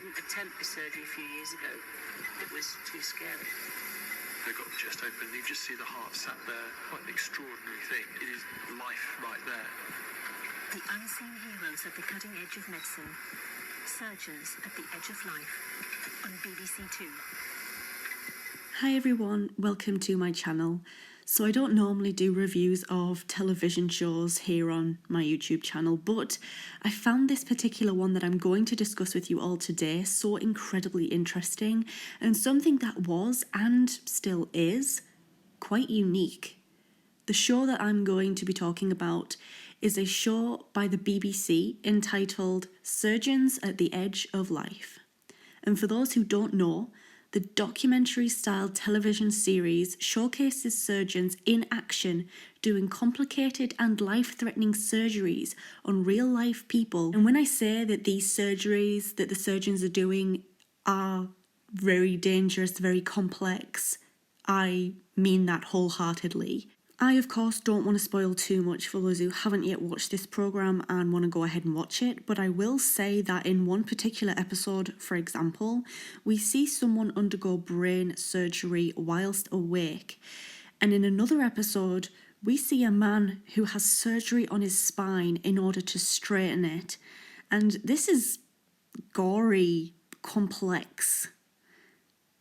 didn't attempt the surgery a few years ago. It was too scary. They got the chest open and you just see the heart sat there. Quite an extraordinary thing. It is life right there. The unseen heroes at the cutting edge of medicine. Surgeons at the edge of life. On BBC Two. Hi everyone, welcome to my channel. So I don't normally do reviews of television shows here on my YouTube channel, but I found this particular one that I'm going to discuss with you all today so incredibly interesting, and something that was, and still is, quite unique. The show that I'm going to be talking about is a show by the BBC entitled Surgeons at the Edge of Life. And for those who don't know, the documentary-style television series showcases surgeons in action doing complicated and life-threatening surgeries on real-life people. And when I say that these surgeries that the surgeons are doing are very dangerous, very complex, I mean that wholeheartedly. I, of course, don't want to spoil too much for those who haven't yet watched this programme and want to go ahead and watch it, but I will say that in one particular episode, for example, we see someone undergo brain surgery whilst awake. And in another episode, we see a man who has surgery on his spine in order to straighten it. And this is gory, complex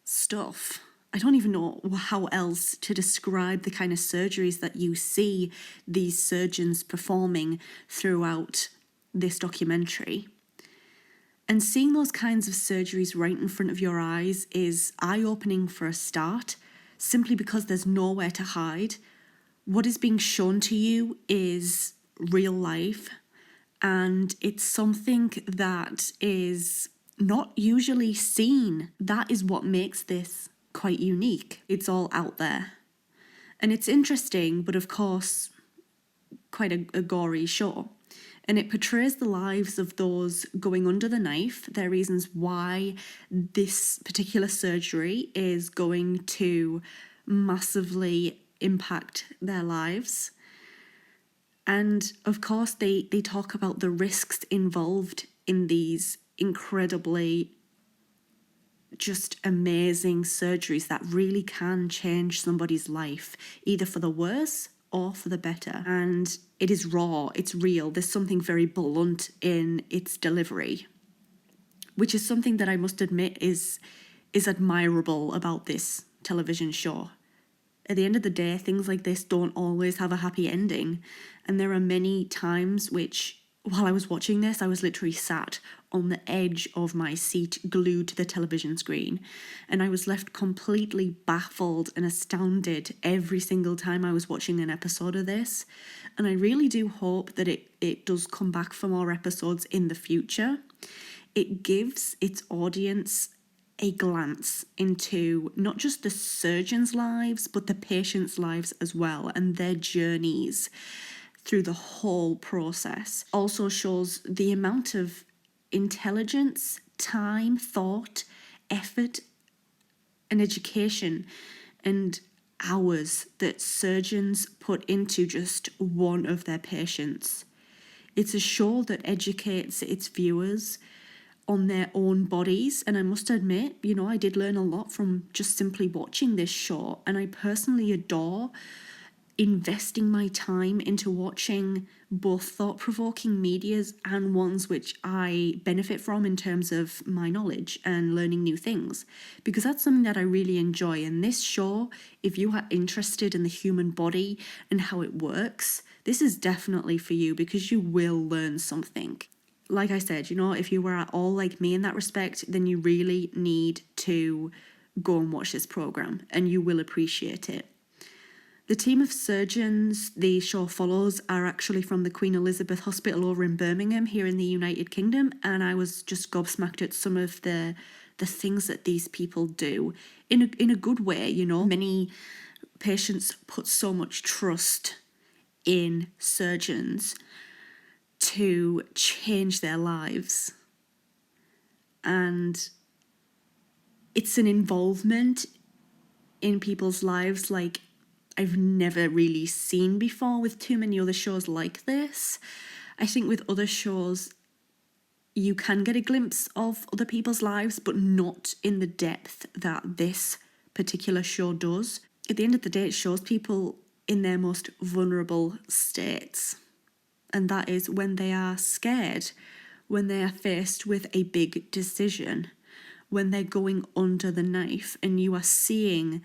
stuff. I don't even know how else to describe the kind of surgeries that you see these surgeons performing throughout this documentary. And seeing those kinds of surgeries right in front of your eyes is eye-opening for a start, simply because there's nowhere to hide. What is being shown to you is real life, and it's something that is not usually seen. That is what makes this quite unique. It's all out there. And it's interesting, but of course, quite a gory show. And it portrays the lives of those going under the knife, their reasons why this particular surgery is going to massively impact their lives. And of course, they talk about the risks involved in these incredibly just amazing surgeries that really can change somebody's life, either for the worse or for the better. And it is raw, it's real, there's something very blunt in its delivery, which is something that I must admit is admirable about this television show. At the end of the day, things like this don't always have a happy ending, and there are many times which, while I was watching this, I was literally sat on the edge of my seat, glued to the television screen, and I was left completely baffled and astounded every single time I was watching an episode of this. And I really do hope that it does come back for more episodes in the future. It gives its audience a glance into not just the surgeons' lives, but the patients' lives as well, and their journeys through the whole process. Also shows the amount of intelligence, time, thought, effort, and education and hours that surgeons put into just one of their patients. It's a show that educates its viewers on their own bodies, and I must admit, I did learn a lot from just simply watching this show, and I personally adore investing my time into watching both thought-provoking medias and ones which I benefit from in terms of my knowledge and learning new things, because that's something that I really enjoy. And this show, if you are interested in the human body and how it works, this is definitely for you, because you will learn something. Like I said, if you were at all like me in that respect, then you really need to go and watch this program and you will appreciate it. The team of surgeons the show follows are actually from the Queen Elizabeth Hospital over in Birmingham here in the United Kingdom, and I was just gobsmacked at some of the things that these people do in a good way. Many patients put so much trust in surgeons to change their lives, and it's an involvement in people's lives like I've never really seen before with too many other shows like this. I think with other shows, you can get a glimpse of other people's lives, but not in the depth that this particular show does. At the end of the day, it shows people in their most vulnerable states. And that is when they are scared, when they are faced with a big decision, when they're going under the knife and you are seeing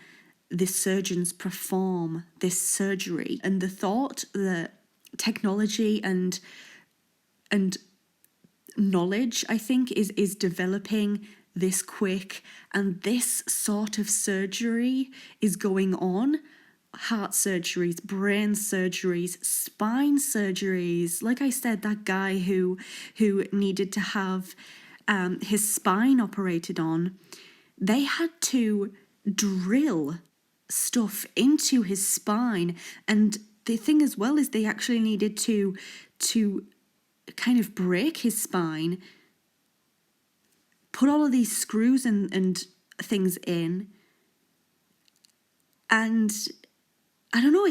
the surgeons perform this surgery. And the thought that technology and knowledge, I think, is developing this quick, and this sort of surgery is going on. Heart surgeries, brain surgeries, spine surgeries. Like I said, that guy who needed to have his spine operated on, they had to drill stuff into his spine. And the thing as well is they actually needed to kind of break his spine, put all of these screws and things in, and I don't know,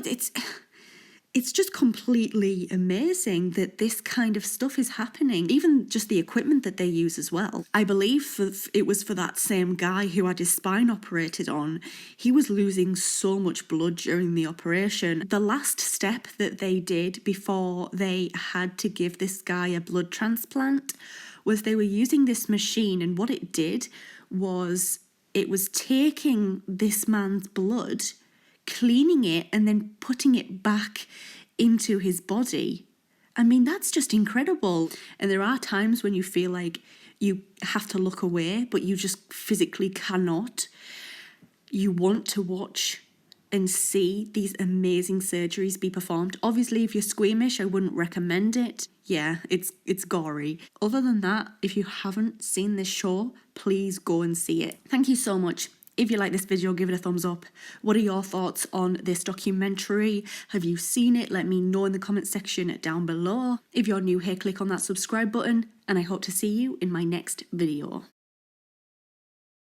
it's just completely amazing that this kind of stuff is happening. Even just the equipment that they use as well. I believe it was for that same guy who had his spine operated on. He was losing so much blood during the operation. The last step that they did before they had to give this guy a blood transplant was they were using this machine, and what it did was it was taking this man's blood, cleaning it, and then putting it back into his body. I mean, that's just incredible. And there are times when you feel like you have to look away, but you just physically cannot. You want to watch and see these amazing surgeries be performed. Obviously, if you're squeamish, I wouldn't recommend it. Yeah, it's gory. Other than that, if you haven't seen this show, please go and see it. Thank you so much. If you like this video, give it a thumbs up. What are your thoughts on this documentary? Have you seen it? Let me know in the comment section down below. If you're new here, click on that subscribe button, and I hope to see you in my next video.